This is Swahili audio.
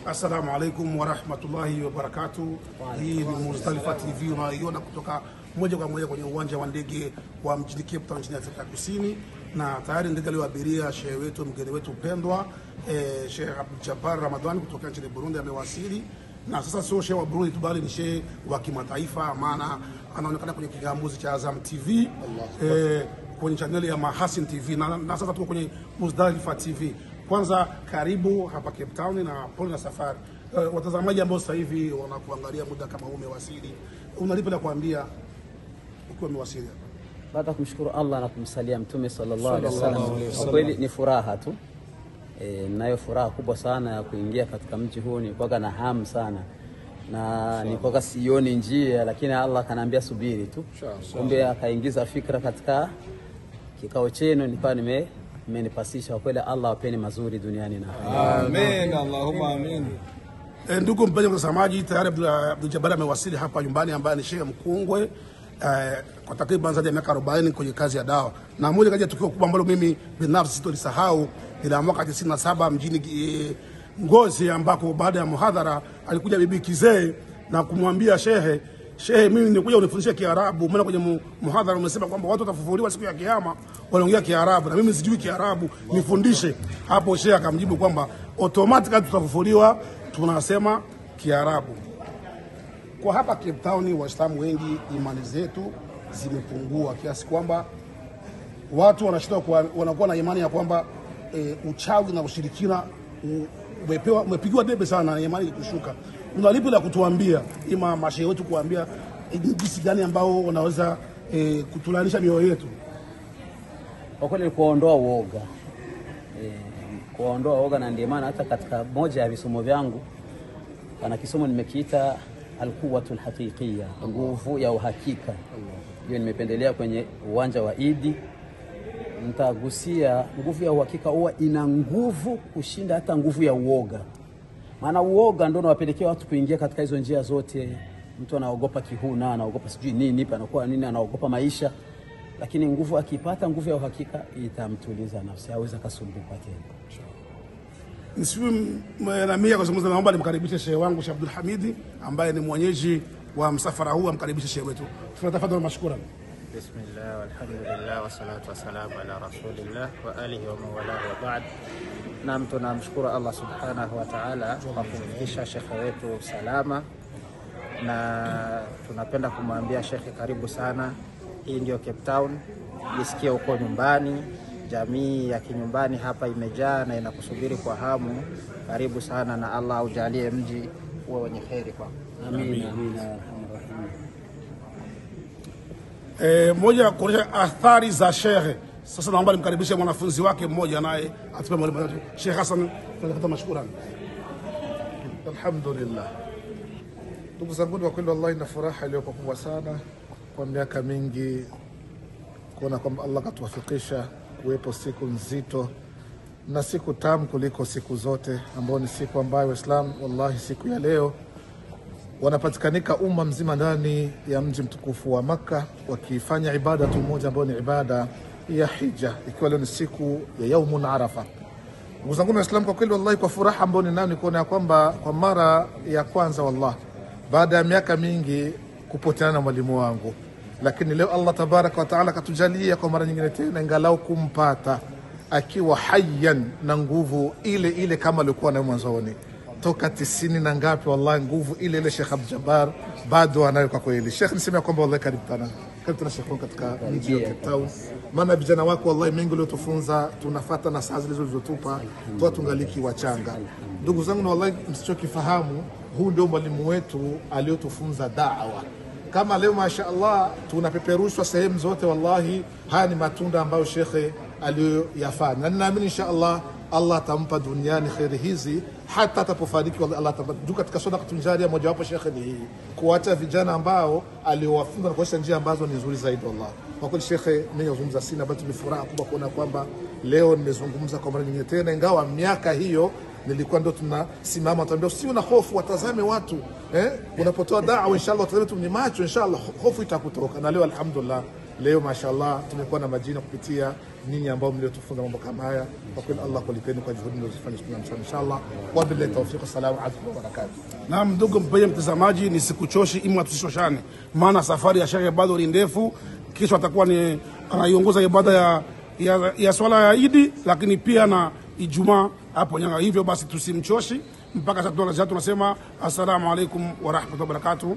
Assalamu alaikum wa rahmatullahi wa barakatuh. Hii ni Muzdalifa TV unaiona kutoka moja kwa moja kwenye uwanja wa ndege wa mjini Cape Town nchini Afrika Kusini, na tayari ndege aliyoabiria shehe wetu mgeni wetu pendwa Sheikh Abdul Jabbar Ramadhani kutoka nchini Burundi amewasili. Na sasa sio shehe wa Burundi tu bali ni shehe wa kimataifa, maana anaonekana kwenye kigambuzi cha Azam TV kwenye channel ya Mahasin TV na sasa tuko kwenye Muzdalifa TV. Kwanza karibu hapa Cape Town na pole na safari. Watazamaji ambao sasa hivi wanakuangalia muda kama umewasili, unalipa la kuambia ukiwa umewasili hapa? Baada kumshukuru Allah na kumsalia Mtume sallallahu alaihi wasallam. Kwa kweli ni furaha tu. Ninayo furaha kubwa sana ya kuingia katika mji huu. Nilikuwa na hamu sana na nilikuwa sioni njia, lakini Allah akaniambia subiri tu. Kumbe akaingiza fikra katika kikao chenu, nilikuwa nimenipasisha. Kwa kweli Allah apeni mazuri duniani na amen. Allahumma amin. Ndugu mpenzi mtazamaji, tayari Abdul Jabbar amewasili hapa nyumbani, ambaye ni shehe mkongwe kwa takriban zaidi ya miaka 40 kwenye kazi ya dawa. Na moja kati ya tukio kubwa ambalo mimi binafsi sitolisahau ni la mwaka 97 mjini Ngozi, ambako baada ya muhadhara alikuja bibi kizee na kumwambia shehe, mimi nilikuja unifundisha Kiarabu, maana kwenye muhadhara umesema kwamba watu watafufuliwa siku ya kiyama wanaongea Kiarabu na mimi sijui Kiarabu, nifundishe. Hapo shehe akamjibu kwamba automatically tutafufuliwa tunasema Kiarabu. Kwa hapa Cape Town Waislamu wengi imani zetu zimepungua kiasi kwamba watu wanakuwa na imani ya kwamba uchawi na ushirikina umepigiwa debe sana na imani kushuka. Unalipi la kutuambia ima mashehe wetu kuambia jinsi gani ambao wanaweza kutulanisha mioyo yetu? Kwa kweli kuondoa uoga. Kuondoa uoga, na ndio maana hata katika moja ya visomo vyangu kana kisomo nimekiita al-quwwatul haqiqiyya, nguvu ya uhakika. Hiyo nimependelea kwenye uwanja wa Idi. Nitagusia nguvu ya uhakika huwa ina nguvu kushinda hata nguvu ya uoga. Maana uoga ndio unawapelekea watu kuingia katika hizo njia zote. Mtu anaogopa kihuna, anaogopa sijui nini, panakuwa nini, anaogopa maisha. Lakini nguvu akipata nguvu ya uhakika itamtuliza nafsi, hawezi kasumbuka tena. Nisiwe na mimi kwa sababu naomba nimkaribishe shehe wangu Sheikh Abdul Hamidi ambaye ni mwenyeji wa msafara huu, amkaribishe shehe wetu. Tafadhali mashukura. Bismillah walhamdulillah wassalatu wassalamu ala rasulillah wa alihi wa mawala wa ba'd. Na tunamshukuru Allah subhanahu wa ta'ala kwa kumfikisha shekhe wetu salama, na tunapenda kumwambia shekhe karibu sana. Hii ndio Cape Town, jisikie uko nyumbani. Jamii ya kinyumbani hapa imejaa na inakusubiri kwa hamu. Karibu sana na Allah ujalie mji uwe wenye kheri kwa. Amin. Moja kuonyesha athari za shehe. Sasa naomba nimkaribishe mwanafunzi wake mmoja naye atupe mwalimu wetu Sheikh Hassan. Tunapata mashukura. Alhamdulillah. Ndugu zangu, kwa kweli wallahi na furaha iliyokuwa kubwa sana kwa miaka mingi kuona kwamba Allah katuwafikisha kuwepo siku nzito na siku tamu kuliko siku zote, ambayo ni siku ambayo Waislamu wallahi siku ya leo wanapatikanika umma mzima ndani ya mji mtukufu wa Makka wakifanya ibada tu moja ambayo ni ibada ya hija, ikiwa leo ni siku ya yaumun Arafa. Ndugu zangu Waislamu, kwa kweli wallahi kwa furaha ambayo ninayo ni kuona kwamba kwa mara ya kwanza wallahi baada ya miaka mingi kupoteana na mwalimu wangu, lakini leo Allah tabaraka wa taala katujalia kwa mara nyingine tena ingalau kumpata akiwa hayyan na nguvu ile ile kama alikuwa nayo mwanzoni toka 90 na ngapi. Wallahi nguvu ile ile Sheikh Abdul Jabbar bado anayo kwa kweli. Sheikh, niseme kwamba wallahi karibu tena Sheikh katika mji wa Cape Town, maana vijana wako wallahi mengi leo tufunza tunafuata na saa zilizotupa toa tungaliki wachanga. Ndugu zangu, na wallahi msichokifahamu, huu ndio mwalimu wetu aliyotufunza da'wa. Kama leo mashaallah tunapeperushwa sehemu zote, wallahi haya ni matunda ambayo shekhe aliyoyafanya, na ninaamini inshallah Allah atampa duniani khairi hizi hata atapofariki. Allah atampa katika sadaka tunjaria. Moja wapo shekhe ni hii, kuacha vijana ambao aliowafunza na kuonyesha njia ambazo ni nzuri zaidi. Wallah kwa kweli shekhe, mimi nazungumza sina bali ni furaha kubwa kuona kwamba leo nimezungumza kwa mara nyingine tena, ingawa miaka hiyo nilikuwa ndo tunasimama tuambia usiwe na hofu, watazame watu unapotoa da'wa inshallah watazame tu ni macho, inshallah hofu itakutoka. Na leo alhamdulillah Leo mashallah tumekuwa na majina kupitia ninyi ambao mliotufunza mambo kama haya. Kwa kweli Allah kulipeni kwa juhudi mlizofanya inshallah. Wa billahi tawfiq. Assalamu alaykum wa barakatuh. Naam, ndugu mpenzi mtazamaji, nisikuchoshi ima tusichoshane, maana safari ya Sheikh bado ni ndefu. Kesho atakuwa ni anaiongoza ibada ya swala ya Idi, lakini pia na Ijumaa hapo Nyanga. Hivyo basi tusimchoshi mpaka sasa tunasema assalamu alaykum wa rahmatullahi wa barakatuh.